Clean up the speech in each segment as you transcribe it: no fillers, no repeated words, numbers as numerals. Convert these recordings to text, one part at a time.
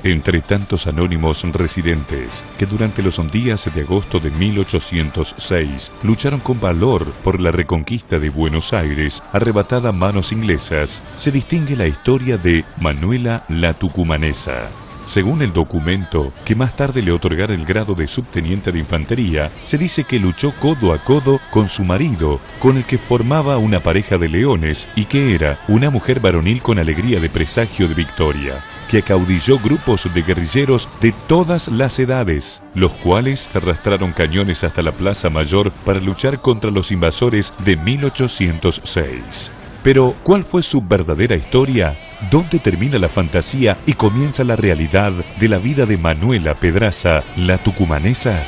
Entre tantos anónimos residentes que durante los días de agosto de 1806 lucharon con valor por la reconquista de Buenos Aires, arrebatada a manos inglesas, se distingue la historia de Manuela la Tucumanesa. Según el documento, que más tarde le otorgara el grado de subteniente de infantería, se dice que luchó codo a codo con su marido, con el que formaba una pareja de leones y que era una mujer varonil con alegría de presagio de victoria, que acaudilló grupos de guerrilleros de todas las edades, los cuales arrastraron cañones hasta la Plaza Mayor para luchar contra los invasores de 1806. Pero, ¿cuál fue su verdadera historia? ¿Dónde termina la fantasía y comienza la realidad de la vida de Manuela Pedraza, la tucumanesa?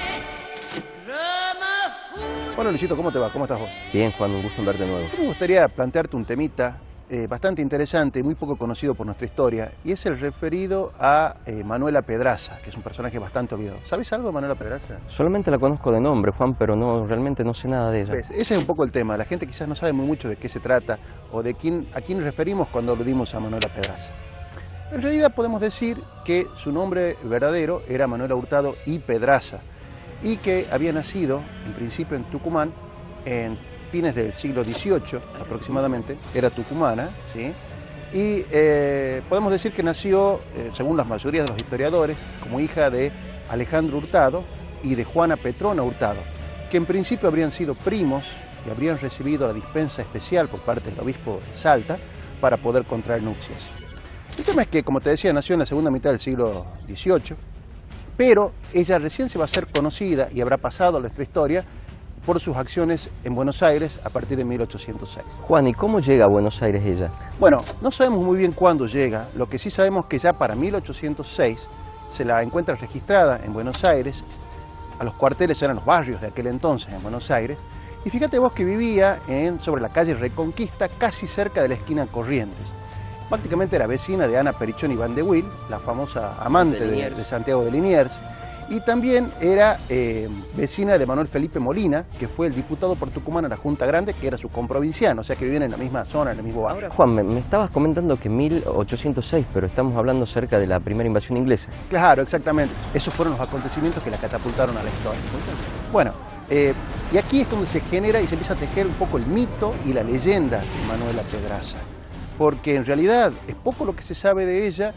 Bueno, Luisito, ¿cómo te va? ¿Cómo estás vos? Bien, Juan, un gusto en verte de nuevo. Me gustaría plantearte un temita bastante interesante y muy poco conocido por nuestra historia, y es el referido a Manuela Pedraza, que es un personaje bastante olvidado. ¿Sabes algo de Manuela Pedraza? Solamente la conozco de nombre, Juan, pero realmente no sé nada de ella. Pues, ese es un poco el tema. La gente quizás no sabe muy mucho de qué se trata o de a quién referimos cuando aludimos a Manuela Pedraza. En realidad podemos decir que su nombre verdadero era Manuela Hurtado y Pedraza, y que había nacido en principio en Tucumán en fines del siglo XVIII aproximadamente, era tucumana, ¿sí? Y podemos decir que nació, según la mayoría de los historiadores, como hija de Alejandro Hurtado y de Juana Petrona Hurtado, que en principio habrían sido primos y habrían recibido la dispensa especial por parte del obispo de Salta para poder contraer nupcias. El tema es que, como te decía, nació en la segunda mitad del siglo XVIII, pero ella recién se va a hacer conocida y habrá pasado a nuestra historia por sus acciones en Buenos Aires a partir de 1806. Juan, ¿y cómo llega a Buenos Aires ella? Bueno, no sabemos muy bien cuándo llega, lo que sí sabemos es que ya para 1806 se la encuentra registrada en Buenos Aires, a los cuarteles eran los barrios de aquel entonces en Buenos Aires, y fíjate vos que vivía sobre la calle Reconquista, casi cerca de la esquina Corrientes. Prácticamente era vecina de Ana Perichoni Vandewil, la famosa amante de Santiago de Liniers, y también era vecina de Manuel Felipe Molina, que fue el diputado por Tucumán a la Junta Grande, que era su comprovinciano, o sea que vivían en la misma zona, en el mismo barrio. Ahora, Juan, me estabas comentando que 1806, pero estamos hablando cerca de la primera invasión inglesa. Claro, exactamente. Esos fueron los acontecimientos que la catapultaron a la historia. Bueno, y aquí es donde se genera y se empieza a tejer un poco el mito y la leyenda de Manuela Pedraza, porque en realidad es poco lo que se sabe de ella,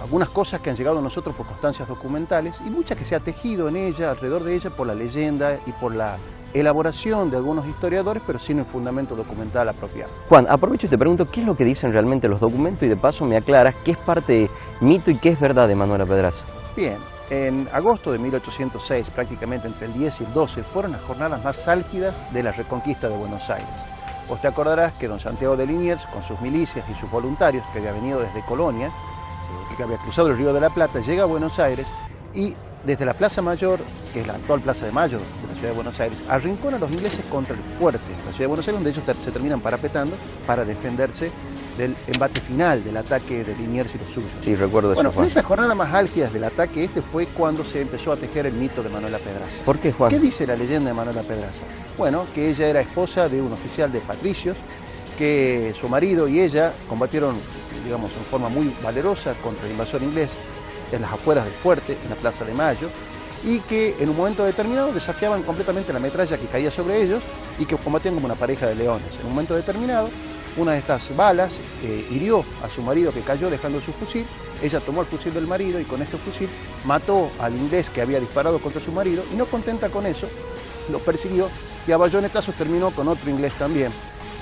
algunas cosas que han llegado a nosotros por constancias documentales y muchas que se ha tejido en ella, alrededor de ella, por la leyenda y por la elaboración de algunos historiadores, pero sin un fundamento documental apropiado. Juan, aprovecho y te pregunto qué es lo que dicen realmente los documentos y de paso me aclaras qué es parte mito y qué es verdad de Manuela Pedraza. Bien, en agosto de 1806, prácticamente entre el 10 y el 12, fueron las jornadas más álgidas de la reconquista de Buenos Aires. Vos te acordarás que don Santiago de Liniers, con sus milicias y sus voluntarios, que había venido desde Colonia, que había cruzado el Río de la Plata, llega a Buenos Aires y desde la Plaza Mayor, que es la actual Plaza de Mayo de la ciudad de Buenos Aires, arrincona a los ingleses contra el fuerte de la ciudad de Buenos Aires, donde ellos se terminan parapetando para defenderse del embate final, del ataque de Liniers y los suyos. Sí, recuerdo eso, Bueno, Juan. en esa jornada más álgidas del ataque fue cuando se empezó a tejer el mito de Manuela Pedraza. ¿Por qué, Juan? ¿Qué dice la leyenda de Manuela Pedraza? Bueno, que ella era esposa de un oficial de patricios, que su marido y ella combatieron, digamos, en forma muy valerosa contra el invasor inglés en las afueras del fuerte, en la Plaza de Mayo, y que en un momento determinado desafiaban completamente la metralla que caía sobre ellos y que combatían como una pareja de leones. En un momento determinado, una de estas balas hirió a su marido, que cayó dejando su fusil. Ella tomó el fusil del marido y con ese fusil mató al inglés que había disparado contra su marido, y no contenta con eso, lo persiguió y a bayonetazos terminó con otro inglés también.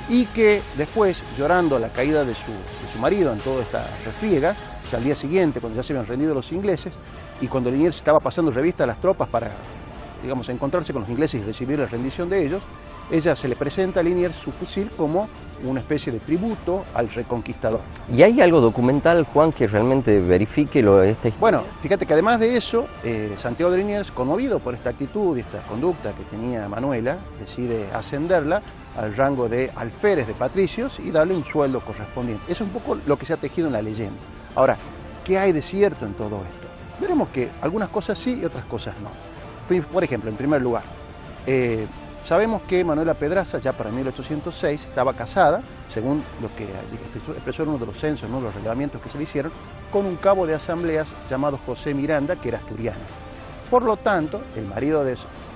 Y que después, llorando la caída de su marido en toda esta refriega, o sea, al día siguiente, cuando ya se habían rendido los ingleses, y cuando Liniers estaba pasando revista a las tropas para, digamos, encontrarse con los ingleses y recibir la rendición de ellos, ella se le presenta a Liniers su fusil como una especie de tributo al reconquistador. ¿Y hay algo documental, Juan, que realmente verifique esta historia? Bueno, fíjate que además de eso, Santiago de Liniers, conmovido por esta actitud y esta conducta que tenía Manuela, decide ascenderla al rango de alférez de patricios y darle un sueldo correspondiente. Eso es un poco lo que se ha tejido en la leyenda. Ahora, ¿qué hay de cierto en todo esto? Veremos que algunas cosas sí y otras cosas no. Por ejemplo, en primer lugar, sabemos que Manuela Pedraza, ya para 1806, estaba casada, según lo que expresó en uno de los censos, en uno de los reglamentos que se le hicieron, con un cabo de asambleas llamado José Miranda, que era asturiano. Por lo tanto, el marido de,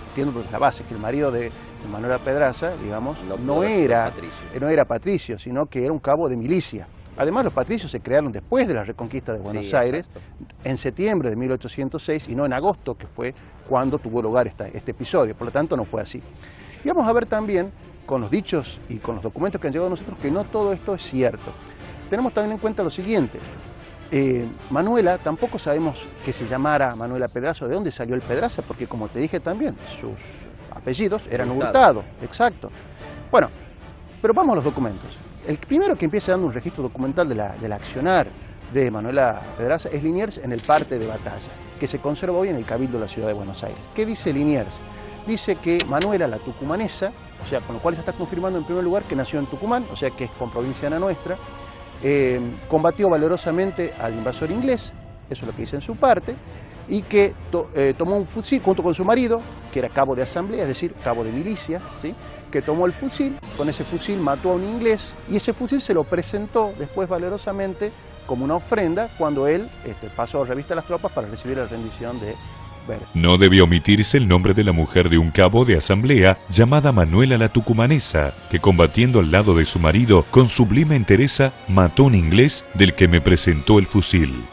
entiendo desde la base, que el marido de Manuela Pedraza, digamos, no era patricio, sino que era un cabo de milicia. Además, los patricios se crearon después de la reconquista de Buenos Aires, en septiembre de 1806, y no en agosto, que fue cuando tuvo lugar este episodio. Por lo tanto, no fue así. Y vamos a ver también, con los dichos y con los documentos que han llegado a nosotros, que no todo esto es cierto. Tenemos también en cuenta lo siguiente. Manuela, tampoco sabemos que se llamara Manuela Pedraza, de dónde salió el Pedraza, porque como te dije también, sus apellidos eran Hurtado. Exacto. Bueno, pero vamos a los documentos. El primero que empieza dando un registro documental del accionar de Manuela Pedraza es Liniers en el parte de batalla, que se conserva hoy en el Cabildo de la Ciudad de Buenos Aires. ¿Qué dice Liniers? Dice que Manuela, la tucumanesa, o sea, con lo cual se está confirmando en primer lugar que nació en Tucumán, o sea que es comprovinciana nuestra, combatió valerosamente al invasor inglés, eso es lo que dice en su parte, y que tomó un fusil junto con su marido, que era cabo de asamblea, es decir, cabo de milicia, ¿sí?, que tomó el fusil, con ese fusil mató a un inglés, y ese fusil se lo presentó después valerosamente como una ofrenda cuando él pasó a revista a las tropas para recibir la rendición de Verde. No debe omitirse el nombre de la mujer de un cabo de asamblea llamada Manuela la Tucumanesa, que combatiendo al lado de su marido con sublime entereza mató a un inglés del que me presentó el fusil.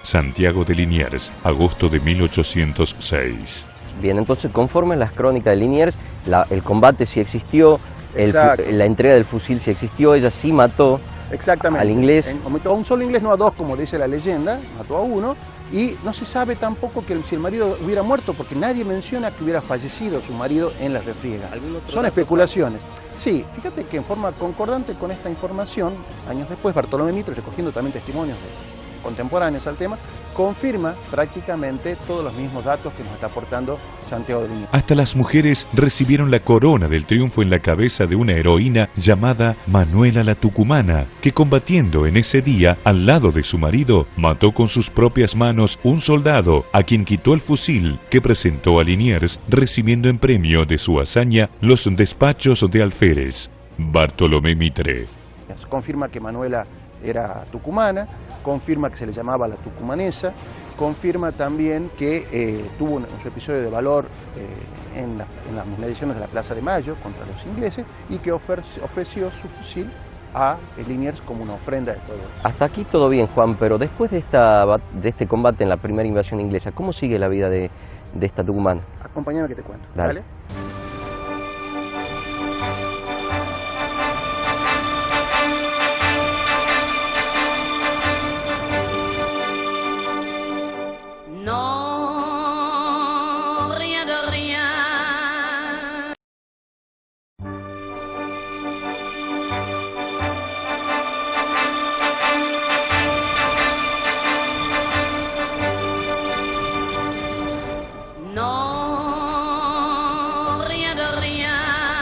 Santiago de Liniers, agosto de 1806. Bien, entonces conforme las crónicas de Liniers, el combate sí existió, la entrega del fusil sí existió, ella sí mató al inglés. A un solo inglés, no a dos, como dice la leyenda, mató a uno, y no se sabe tampoco que si el marido hubiera muerto, porque nadie menciona que hubiera fallecido su marido en la refriega. Son especulaciones. Sí, fíjate que en forma concordante con esta información, años después, Bartolomé Mitre, recogiendo también testimonios contemporáneos al tema, confirma prácticamente todos los mismos datos que nos está aportando Santiago de Liniers. Hasta las mujeres recibieron la corona del triunfo en la cabeza de una heroína llamada Manuela la Tucumana, que combatiendo en ese día al lado de su marido, mató con sus propias manos un soldado a quien quitó el fusil que presentó a Liniers, recibiendo en premio de su hazaña los despachos de alférez. Bartolomé Mitre. Confirma que Manuela era tucumana, confirma que se le llamaba la tucumanesa, confirma también que tuvo su episodio de valor en las mediciones de la Plaza de Mayo contra los ingleses y que ofreció su fusil a Liniers como una ofrenda de todo eso. Hasta aquí todo bien, Juan, pero después de este combate en la primera invasión inglesa, ¿cómo sigue la vida de esta tucumana? Acompáñame que te cuento. Dale.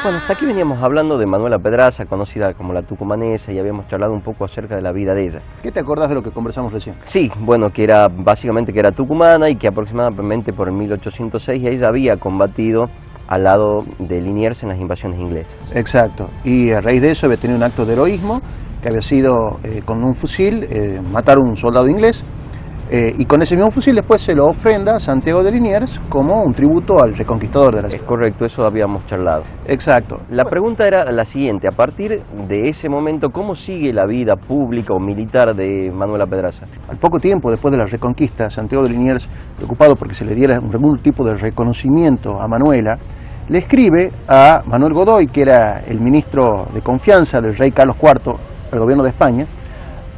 Bueno, hasta aquí veníamos hablando de Manuela Pedraza, conocida como la tucumanesa, y habíamos charlado un poco acerca de la vida de ella. ¿Qué te acordás de lo que conversamos recién? Sí, bueno, que era básicamente que era tucumana y que aproximadamente por el 1806 ella había combatido al lado de Liniers en las invasiones inglesas. Exacto, y a raíz de eso había tenido un acto de heroísmo, que había sido con un fusil matar a un soldado inglés, y con ese mismo fusil después se lo ofrenda a Santiago de Liniers como un tributo al reconquistador de la ciudad. Es correcto, eso habíamos charlado. Exacto. La pregunta era la siguiente: a partir de ese momento, ¿cómo sigue la vida pública o militar de Manuela Pedraza? Al poco tiempo después de la reconquista, Santiago de Liniers, preocupado porque se le diera algún tipo de reconocimiento a Manuela, le escribe a Manuel Godoy, que era el ministro de confianza del rey Carlos IV al gobierno de España,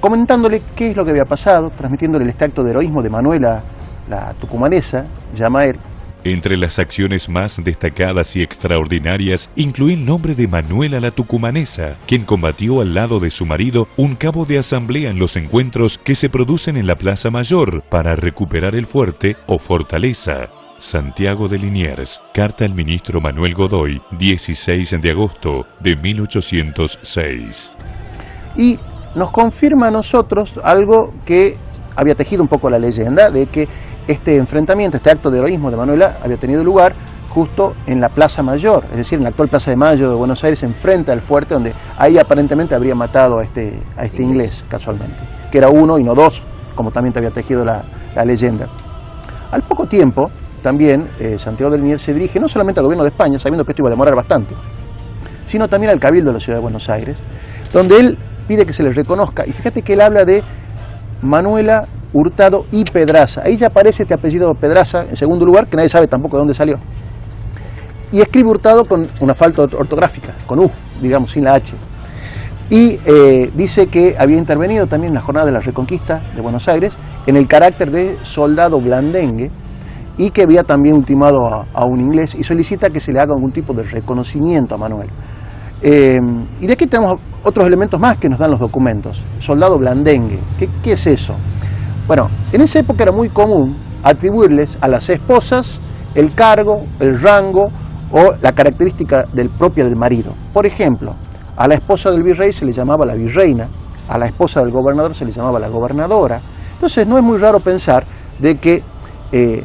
comentándole qué es lo que había pasado, transmitiéndole este acto de heroísmo de Manuela, la tucumanesa, llama él, Entre las acciones más destacadas y extraordinarias, incluye el nombre de Manuela la Tucumanesa, quien combatió al lado de su marido un cabo de asamblea en los encuentros que se producen en la Plaza Mayor para recuperar el fuerte o fortaleza. Santiago de Liniers, carta al ministro Manuel Godoy, 16 de agosto de 1806. Y nos confirma a nosotros algo que había tejido un poco la leyenda, de que este enfrentamiento, este acto de heroísmo de Manuela había tenido lugar justo en la Plaza Mayor, es decir, en la actual Plaza de Mayo de Buenos Aires, enfrente al fuerte, donde ahí aparentemente habría matado a este inglés, casualmente, que era uno y no dos, como también te había tejido la leyenda. Al poco tiempo, también Santiago de Liniers se dirige no solamente al gobierno de España, sabiendo que esto iba a demorar bastante, sino también al Cabildo de la Ciudad de Buenos Aires, donde él pide que se le reconozca, y fíjate que él habla de Manuela Hurtado y Pedraza. Ahí ya aparece este apellido Pedraza en segundo lugar, que nadie sabe tampoco de dónde salió. Y escribe Hurtado con una falta ortográfica, con U, digamos, sin la H. Y dice que había intervenido también en la jornada de la Reconquista de Buenos Aires en el carácter de soldado blandengue, y que había también ultimado a un inglés, y solicita que se le haga algún tipo de reconocimiento a Manuel. Y de aquí tenemos otros elementos más que nos dan los documentos. Soldado blandengue, ¿qué es eso? Bueno, en esa época era muy común atribuirles a las esposas el cargo, el rango o la característica propia del marido. Por ejemplo, a la esposa del virrey se le llamaba la virreina, a la esposa del gobernador se le llamaba la gobernadora. Entonces no es muy raro pensar de que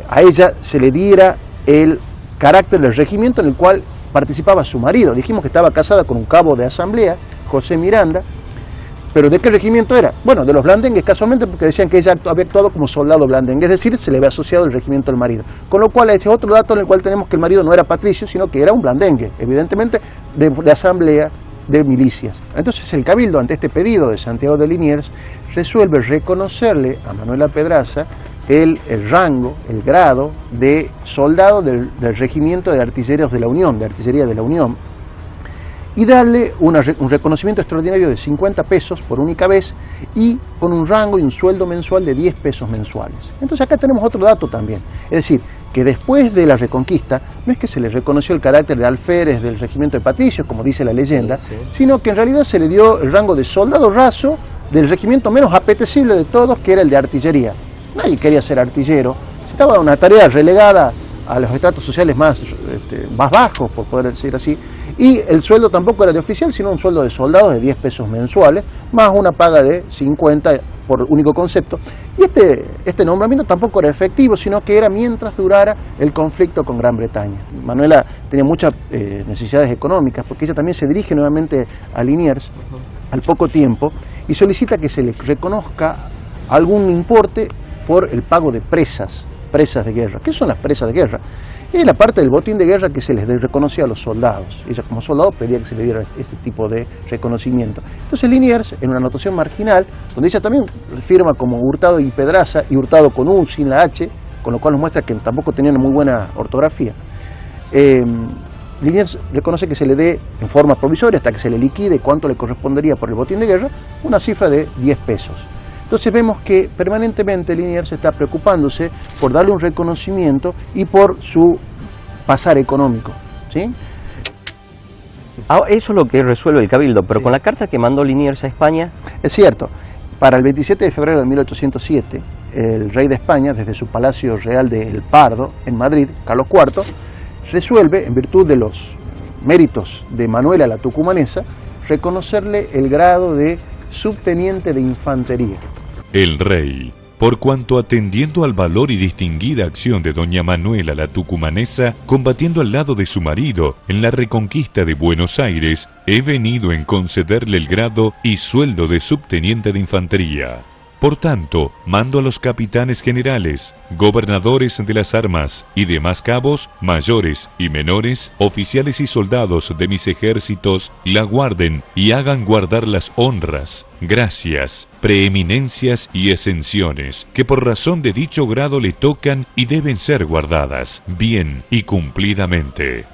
a ella se le diera el carácter del regimiento en el cual participaba su marido. Dijimos que estaba casada con un cabo de asamblea, José Miranda, pero ¿de qué regimiento era? Bueno, de los blandengues, casualmente, porque decían que ella había actuado como soldado blandengue, es decir, se le había asociado el regimiento del marido. Con lo cual, ese es otro dato en el cual tenemos que el marido no era patricio, sino que era un blandengue, evidentemente de asamblea, de milicias. Entonces el Cabildo, ante este pedido de Santiago de Liniers, resuelve reconocerle a Manuela Pedraza el rango, el grado de soldado del regimiento de artilleros de la Unión, de artillería de la Unión, y darle un reconocimiento extraordinario de 50 pesos por única vez y con un rango y un sueldo mensual de 10 pesos mensuales. Entonces acá tenemos otro dato también, es decir, que después de la Reconquista no es que se le reconoció el carácter de alférez del regimiento de patricios, como dice la leyenda, sino que en realidad se le dio el rango de soldado raso del regimiento menos apetecible de todos, que era el de artillería. Nadie quería ser artillero, estaba en una tarea relegada a los estratos sociales más bajos, por poder decir así, y el sueldo tampoco era de oficial, sino un sueldo de soldado de 10 pesos mensuales, más una paga de 50 por único concepto. Y este nombramiento tampoco era efectivo, sino que era mientras durara el conflicto con Gran Bretaña. Manuela tenía muchas necesidades económicas, porque ella también se dirige nuevamente a Liniers al poco tiempo y solicita que se le reconozca algún importe por el pago de presas de guerra. ¿Qué son las presas de guerra? Es la parte del botín de guerra que se les reconocía a los soldados. Ella como soldado pedía que se le diera este tipo de reconocimiento. Entonces Liniers, en una anotación marginal, donde ella también firma como Hurtado y Pedraza, y Hurtado con U, sin la H, con lo cual nos muestra que tampoco tenían muy buena ortografía, Liniers reconoce que se le dé en forma provisoria, hasta que se le liquide cuánto le correspondería por el botín de guerra, una cifra de 10 pesos. Entonces vemos que permanentemente Liniers está preocupándose por darle un reconocimiento y por su pasar económico, ¿sí? Eso es lo que resuelve el Cabildo, pero sí, con la carta que mandó Liniers a España... Es cierto, para el 27 de febrero de 1807, el rey de España, desde su Palacio Real de El Pardo, en Madrid, Carlos IV, resuelve, en virtud de los méritos de Manuela la Tucumanesa, reconocerle el grado de subteniente de infantería. El rey, por cuanto atendiendo al valor y distinguida acción de doña Manuela la Tucumanesa, combatiendo al lado de su marido en la Reconquista de Buenos Aires, he venido en concederle el grado y sueldo de subteniente de infantería. Por tanto, mando a los capitanes generales, gobernadores de las armas y demás cabos, mayores y menores, oficiales y soldados de mis ejércitos, la guarden y hagan guardar las honras, gracias, preeminencias y ascensiones, que por razón de dicho grado le tocan y deben ser guardadas, bien y cumplidamente.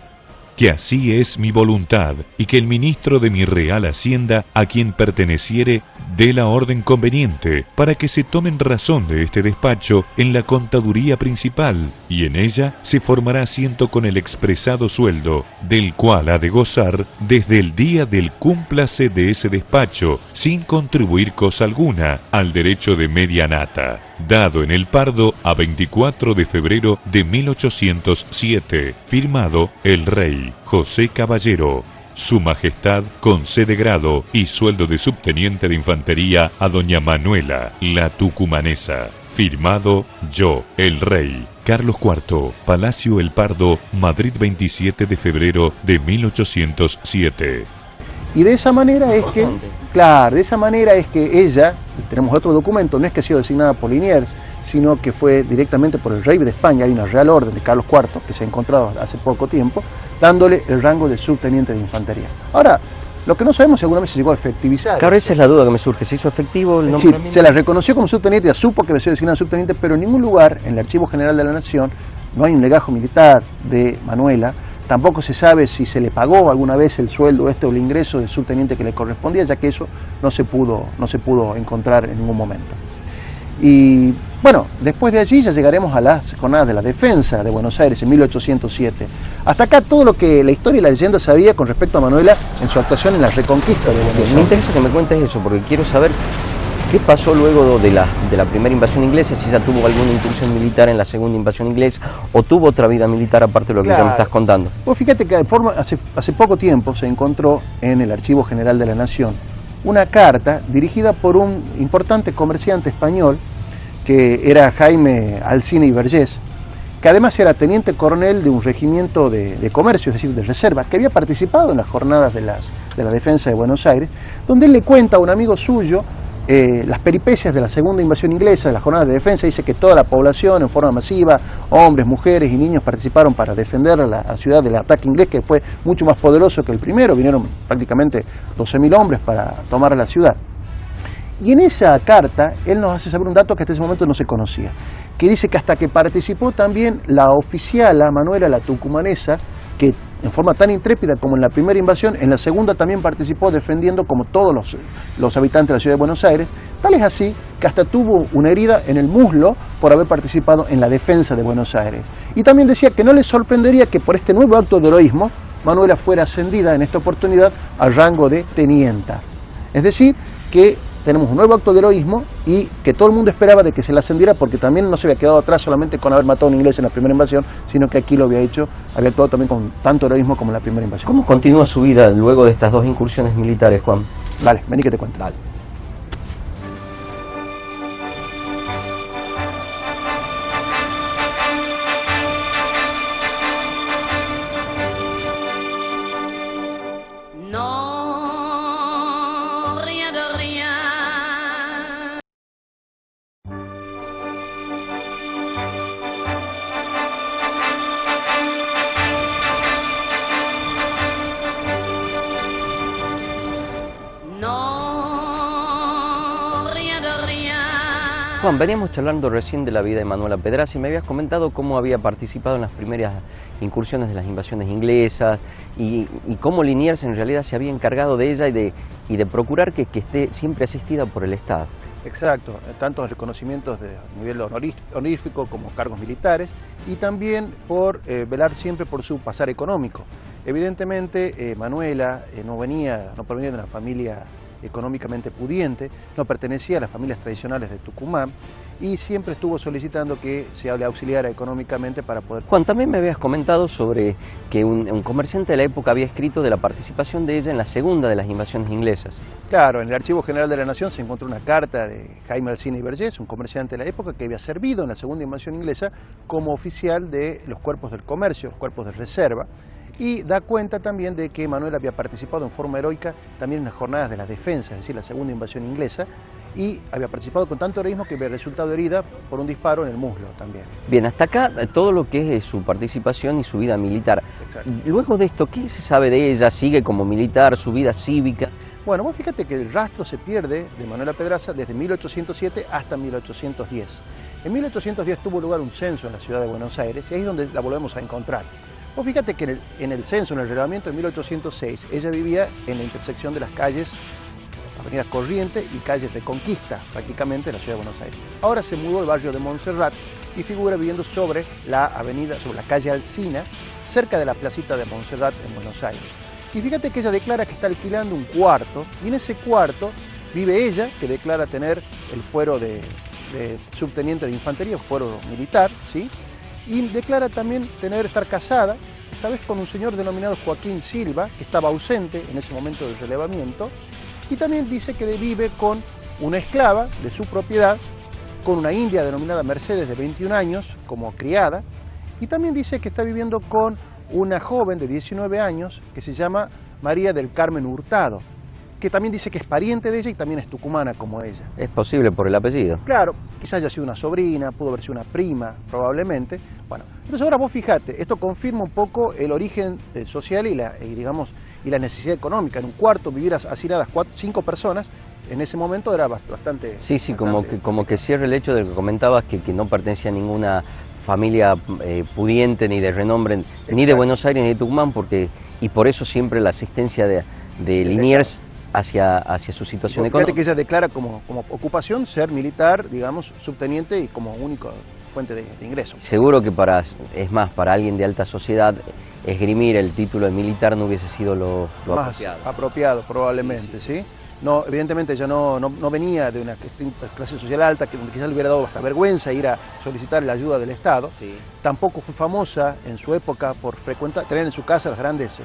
que así es mi voluntad, y que el ministro de mi real hacienda, a quien perteneciere, dé la orden conveniente para que se tomen razón de este despacho en la contaduría principal, y en ella se formará asiento con el expresado sueldo, del cual ha de gozar desde el día del cúmplase de ese despacho, sin contribuir cosa alguna al derecho de media nata, dado en el Pardo a 24 de febrero de 1807, firmado el rey José Caballero. Su Majestad concede grado y sueldo de subteniente de infantería a doña Manuela, la tucumanesa. Firmado yo, el rey, Carlos IV, Palacio El Pardo, Madrid 27 de febrero de 1807. Y de esa manera es que, claro, de esa manera es que ella, y tenemos otro documento, no es que ha sido designada por Liniers, sino que fue directamente por el rey de España. Hay una real orden de Carlos IV que se ha encontrado hace poco tiempo, dándole el rango de subteniente de infantería. Ahora, lo que no sabemos si alguna vez se llegó a efectivizar. Claro, esa es la duda que me surge. ¿Se hizo efectivo el nombramiento? Sí, se la reconoció como subteniente, ya supo que había sido designada subteniente, pero en ningún lugar, en el Archivo General de la Nación, no hay un legajo militar de Manuela. Tampoco se sabe si se le pagó alguna vez el sueldo o el ingreso de subteniente que le correspondía, ya que eso no se pudo encontrar en ningún momento. Y bueno, después de allí ya llegaremos a las jornadas de la defensa de Buenos Aires en 1807. Hasta acá todo lo que la historia y la leyenda sabía con respecto a Manuela en su actuación en la reconquista de Buenos Aires. Me interesa que me cuentes eso, porque quiero saber qué pasó luego de la primera invasión inglesa, si ella tuvo alguna incursión militar en la segunda invasión inglesa, o tuvo otra vida militar aparte de lo que ya me estás contando. Pues fíjate que hace poco tiempo se encontró en el Archivo General de la Nación una carta dirigida por un importante comerciante español que era Jaime Alsina y Vergés, que además era teniente coronel de un regimiento de comercio, es decir, de reserva, que había participado en las jornadas de la defensa de Buenos Aires, donde él le cuenta a un amigo suyo las peripecias de la segunda invasión inglesa, de las jornadas de defensa. Dice que toda la población en forma masiva, hombres, mujeres y niños, participaron para defender a la ciudad del ataque inglés, que fue mucho más poderoso que el primero. Vinieron prácticamente 12.000 hombres para tomar la ciudad. Y en esa carta él nos hace saber un dato que hasta ese momento no se conocía, que dice que hasta que participó también la oficiala Manuela, la tucumanesa, que en forma tan intrépida como en la primera invasión, en la segunda también participó defendiendo como todos los habitantes de la ciudad de Buenos Aires. Tal es así que hasta tuvo una herida en el muslo por haber participado en la defensa de Buenos Aires. Y también decía que no le sorprendería que por este nuevo acto de heroísmo Manuela fuera ascendida en esta oportunidad al rango de tenienta. Es decir, que tenemos un nuevo acto de heroísmo y que todo el mundo esperaba de que se la ascendiera, porque también no se había quedado atrás solamente con haber matado a un inglés en la primera invasión, sino que aquí lo había actuado también con tanto heroísmo como en la primera invasión. ¿Cómo continúa su vida luego de estas dos incursiones militares, Juan? Vale, vení que te cuento. Dale. Juan, veníamos charlando recién de la vida de Manuela Pedraza y me habías comentado cómo había participado en las primeras incursiones de las invasiones inglesas y cómo Liniers en realidad se había encargado de ella y de procurar que esté siempre asistida por el Estado. Exacto, tanto reconocimientos de nivel honorífico como cargos militares, y también por velar siempre por su pasar económico. Evidentemente Manuela no provenía de una familia económicamente pudiente, no pertenecía a las familias tradicionales de Tucumán y siempre estuvo solicitando que se le auxiliara económicamente para poder... Juan, también me habías comentado sobre que un comerciante de la época había escrito de la participación de ella en la segunda de las invasiones inglesas. Claro, en el Archivo General de la Nación se encontró una carta de Jaime Alsina y Vergés, un comerciante de la época que había servido en la segunda invasión inglesa como oficial de los cuerpos del comercio, los cuerpos de reserva, y da cuenta también de que Manuel había participado en forma heroica también en las jornadas de la defensa, es decir, la segunda invasión inglesa, y había participado con tanto heroísmo que había resultado herida por un disparo en el muslo también. Bien, hasta acá todo lo que es su participación y su vida militar. Exacto. Luego de esto, ¿qué se sabe de ella? ¿Sigue como militar, su vida cívica? Bueno, vos fíjate que el rastro se pierde de Manuela Pedraza desde 1807 hasta 1810. En 1810 tuvo lugar un censo en la ciudad de Buenos Aires y ahí es donde la volvemos a encontrar. Vos fíjate que en el censo, en el relevamiento de 1806, ella vivía en la intersección de las calles Avenida Corriente y calle Reconquista, prácticamente en la ciudad de Buenos Aires. Ahora se mudó al barrio de Montserrat y figura viviendo sobre la calle Alsina, cerca de la placita de Montserrat en Buenos Aires. Y fíjate que ella declara que está alquilando un cuarto, y en ese cuarto vive ella, que declara tener el fuero de subteniente de infantería, fuero militar, ¿sí? Y declara también estar casada, esta vez con un señor denominado Joaquín Silva, que estaba ausente en ese momento del relevamiento, y también dice que vive con una esclava de su propiedad, con una india denominada Mercedes de 21 años como criada, y también dice que está viviendo con una joven de 19 años que se llama María del Carmen Hurtado, que también dice que es pariente de ella y también es tucumana como ella. Es posible por el apellido. Claro, quizás haya sido una sobrina, pudo haber sido una prima, probablemente. Bueno, entonces ahora vos fijate, esto confirma un poco el origen social y la necesidad económica. En un cuarto vivir hacinadas 5 personas, en ese momento era bastante... Sí, como que cierra el hecho de que comentabas que no pertenecía a ninguna familia pudiente ni de renombre, Exacto. Ni de Buenos Aires ni de Tucumán, y por eso siempre la asistencia de Liniers hacia su situación económica. Fíjate que ella declara como ocupación ser militar, digamos, subteniente y como única fuente de ingresos. Seguro que para alguien de alta sociedad, esgrimir el título de militar no hubiese sido lo más apropiado probablemente, ¿sí? No, evidentemente ella no venía de una clase social alta, que quizás le hubiera dado hasta vergüenza ir a solicitar la ayuda del Estado. Sí. Tampoco fue famosa en su época por tener en su casa las grandes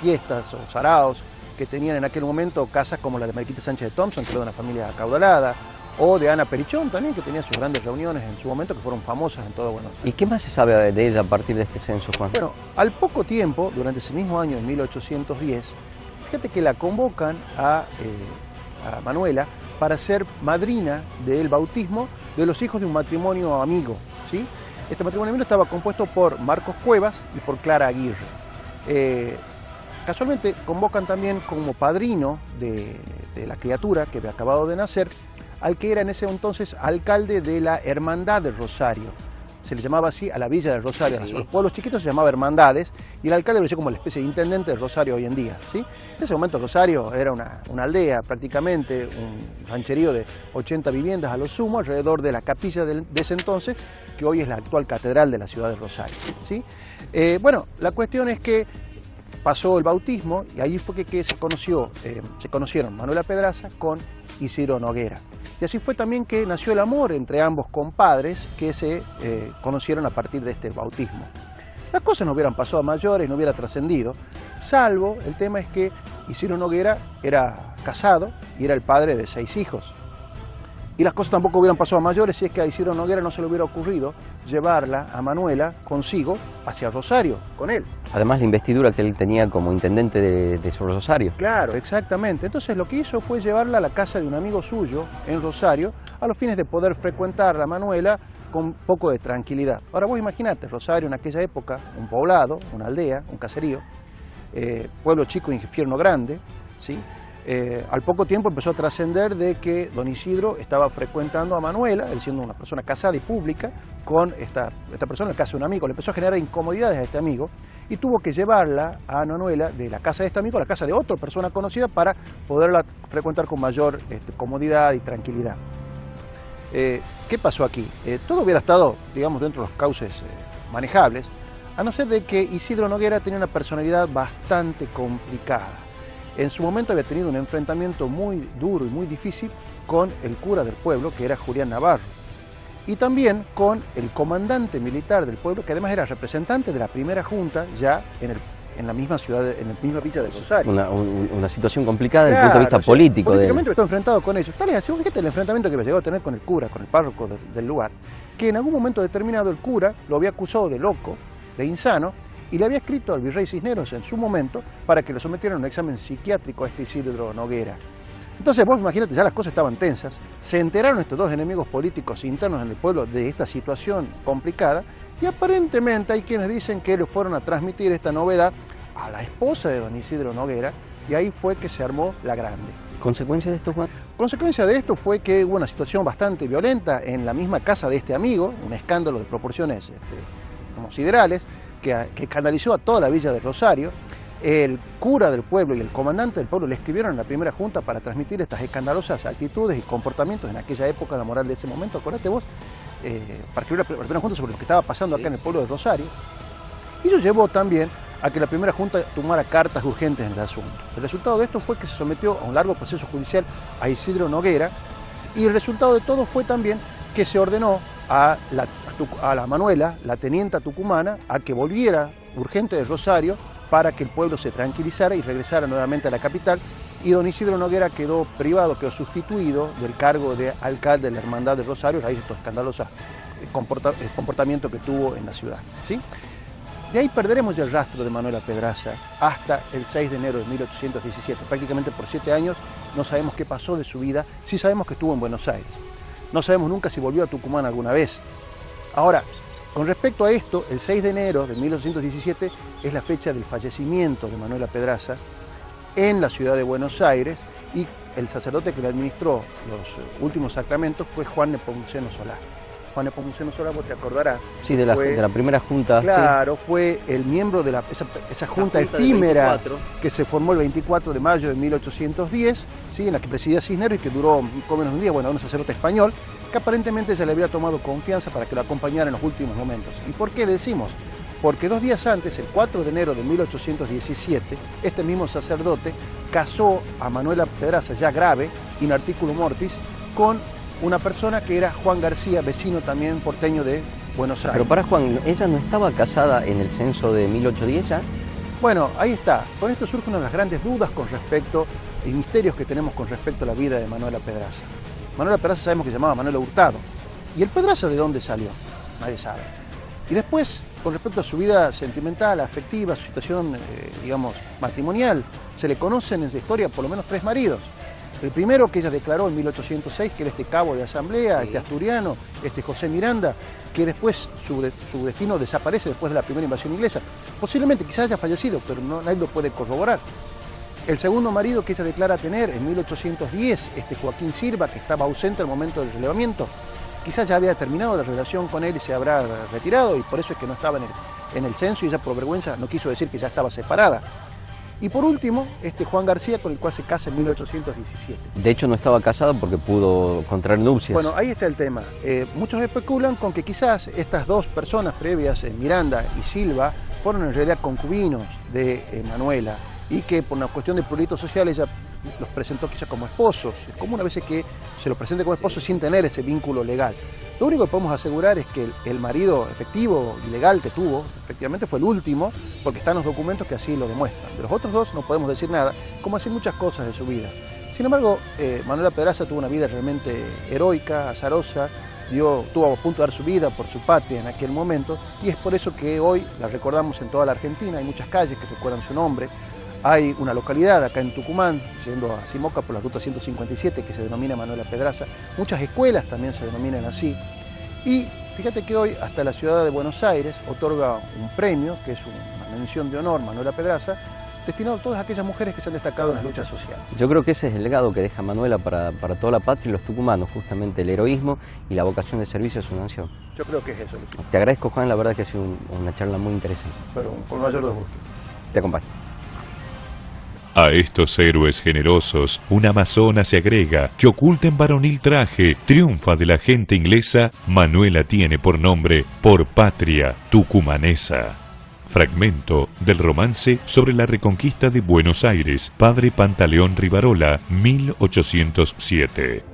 fiestas o saraos que tenían en aquel momento, casas como la de Mariquita Sánchez de Thompson, que era de una familia acaudalada, o de Ana Perichón también, que tenía sus grandes reuniones en su momento, que fueron famosas en todo Buenos Aires. ¿Y qué más se sabe de ella a partir de este censo, Juan? Bueno, al poco tiempo, durante ese mismo año, en 1810, fíjate que la convocan a Manuela para ser madrina del bautismo de los hijos de un matrimonio amigo, ¿sí? Este matrimonio amigo estaba compuesto por Marcos Cuevas y por Clara Aguirre. Casualmente convocan también como padrino de la criatura que había acabado de nacer al que era en ese entonces alcalde de la Hermandad del Rosario. Se le llamaba así a la villa del Rosario. Sí. A los pueblos chiquitos se llamaba Hermandades y el alcalde lo decía como la especie de intendente del Rosario hoy en día, ¿sí? En ese momento Rosario era una aldea prácticamente, un rancherío de 80 viviendas a lo sumo, alrededor de la capilla de ese entonces, que hoy es la actual catedral de la ciudad de Rosario, ¿sí? Bueno, la cuestión es que pasó el bautismo y ahí fue que se conocieron Manuela Pedraza con Isidro Noguera. Y así fue también que nació el amor entre ambos compadres que se conocieron a partir de este bautismo. Las cosas no hubieran pasado a mayores, no hubiera trascendido, salvo el tema es que Isidro Noguera era casado y era el padre de 6 hijos. Y las cosas tampoco hubieran pasado a mayores si es que a Isidro Noguera no se le hubiera ocurrido llevarla a Manuela consigo hacia Rosario, con él. Además la investidura que él tenía como intendente de su Rosario. Claro, exactamente. Entonces lo que hizo fue llevarla a la casa de un amigo suyo en Rosario a los fines de poder frecuentar a Manuela con un poco de tranquilidad. Ahora vos imaginate, Rosario en aquella época, un poblado, una aldea, un caserío, pueblo chico, infierno grande, ¿sí? Al poco tiempo empezó a trascender de que don Isidro estaba frecuentando a Manuela, él siendo una persona casada y pública, con esta persona en la casa de un amigo. Le empezó a generar incomodidades a este amigo y tuvo que llevarla a Manuela de la casa de este amigo a la casa de otra persona conocida para poderla frecuentar con mayor comodidad y tranquilidad. ¿Qué pasó aquí? Todo hubiera estado, digamos, dentro de los cauces manejables, a no ser de que Isidro Noguera tenía una personalidad bastante complicada. En su momento había tenido un enfrentamiento muy duro y muy difícil con el cura del pueblo, que era Julián Navarro, y también con el comandante militar del pueblo, que además era representante de la primera junta ya en la misma ciudad, en la misma villa de Rosario. Una situación complicada desde el punto de vista político. Políticamente estaba enfrentado con ellos. Tal es así, fíjate el enfrentamiento que llegó a tener con el cura, con el párroco del lugar, que en algún momento determinado el cura lo había acusado de loco, de insano, y le había escrito al virrey Cisneros en su momento para que lo sometieran a un examen psiquiátrico a este Isidro Noguera. Entonces vos imagínate, ya las cosas estaban tensas, se enteraron estos dos enemigos políticos internos en el pueblo de esta situación complicada y aparentemente hay quienes dicen que le fueron a transmitir esta novedad a la esposa de don Isidro Noguera y ahí fue que se armó la grande. ¿Consecuencia de esto, Juan? Consecuencia de esto fue que hubo una situación bastante violenta en la misma casa de este amigo, un escándalo de proporciones como siderales, que canalizó a toda la villa de Rosario. El cura del pueblo y el comandante del pueblo le escribieron en la primera junta para transmitir estas escandalosas actitudes y comportamientos en aquella época, la moral de ese momento, acordate vos, para escribir la primera junta sobre lo que estaba pasando acá en el pueblo de Rosario. Y eso llevó también a que la primera junta tomara cartas urgentes en el asunto. El resultado de esto fue que se sometió a un largo proceso judicial a Isidro Noguera, y el resultado de todo fue también que se ordenó a la Manuela, la tenienta tucumana, a que volviera urgente de Rosario para que el pueblo se tranquilizara y regresara nuevamente a la capital, y don Isidro Noguera quedó privado, quedó sustituido del cargo de alcalde de la Hermandad de Rosario a raíz de estos escandalosos comportamientos que tuvo en la ciudad, ¿sí? De ahí perderemos ya el rastro de Manuela Pedraza hasta el 6 de enero de 1817. Prácticamente por 7 años no sabemos qué pasó de su vida, sí sabemos que estuvo en Buenos Aires. No sabemos nunca si volvió a Tucumán alguna vez. Ahora, con respecto a esto, el 6 de enero de 1817 es la fecha del fallecimiento de Manuela Pedraza en la ciudad de Buenos Aires, y el sacerdote que le administró los últimos sacramentos fue Juan Nepomuceno Solá. Juan Nepomuceno Solá, vos te acordarás. Sí, de la primera junta. Claro, sí. Fue el miembro de esa junta efímera que se formó el 24 de mayo de 1810, ¿sí? En la que presidía Cisneros y que duró poco menos de un día, bueno, un sacerdote español, que aparentemente ya le había tomado confianza para que lo acompañara en los últimos momentos. ¿Y por qué decimos? Porque 2 días antes, el 4 de enero de 1817, este mismo sacerdote casó a Manuela Pedraza, ya grave, in articulo mortis, con una persona que era Juan García, vecino también porteño de Buenos Aires. Pero para Juan, ¿ella no estaba casada en el censo de 1810 ya? Bueno, ahí está. Con esto surge una de las grandes dudas con respecto, y misterios que tenemos con respecto a la vida de Manuela Pedraza. Manuela Pedraza sabemos que se llamaba Manuela Hurtado. ¿Y el Pedraza de dónde salió? Nadie sabe. Y después, con respecto a su vida sentimental, afectiva, su situación, digamos, matrimonial, se le conocen en la historia por lo menos 3 maridos. El primero que ella declaró en 1806, que era este cabo de Asamblea, este asturiano, este José Miranda, que después su destino desaparece después de la primera invasión inglesa. Posiblemente quizás haya fallecido, pero nadie lo puede corroborar. El segundo marido que ella declara tener en 1810, este Joaquín Silva, que estaba ausente al momento del relevamiento, quizás ya había terminado la relación con él y se habrá retirado, y por eso es que no estaba en el censo, y ella por vergüenza no quiso decir que ya estaba separada. Y por último, este Juan García, con el cual se casa en 1817. De hecho no estaba casado porque pudo contraer nupcias. Bueno, ahí está el tema. Muchos especulan con que quizás estas 2 personas previas, Miranda y Silva, fueron en realidad concubinos de Manuela, y que por una cuestión de prurito social ella los presentó quizás como esposos. Es común a veces que se los presente como esposos sin tener ese vínculo legal. Lo único que podemos asegurar es que el marido efectivo y legal que tuvo, efectivamente fue el último, porque están los documentos que así lo demuestran. De los otros 2 no podemos decir nada, como así muchas cosas de su vida. Sin embargo, Manuela Pedraza tuvo una vida realmente heroica, azarosa, estuvo a punto de dar su vida por su patria en aquel momento, y es por eso que hoy la recordamos en toda la Argentina. Hay muchas calles que recuerdan su nombre. Hay una localidad acá en Tucumán, yendo a Simoca por la ruta 157, que se denomina Manuela Pedraza. Muchas escuelas también se denominan así. Y fíjate que hoy hasta la ciudad de Buenos Aires otorga un premio, que es una mención de honor, Manuela Pedraza, destinado a todas aquellas mujeres que se han destacado en la lucha social. Yo creo que ese es el legado que deja Manuela para toda la patria y los tucumanos, justamente el heroísmo y la vocación de servicio a su nación. Yo creo que es eso, Lucía. Te agradezco, Juan, la verdad que ha sido una charla muy interesante. Pero con mayor gusto. Te acompaño. A estos héroes generosos, una amazona se agrega, que oculta en varonil traje, triunfa de la gente inglesa, Manuela tiene por nombre, por patria tucumanesa. Fragmento del romance sobre la reconquista de Buenos Aires, Padre Pantaleón Rivarola, 1807.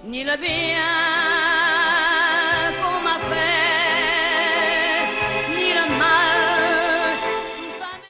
Ni le bien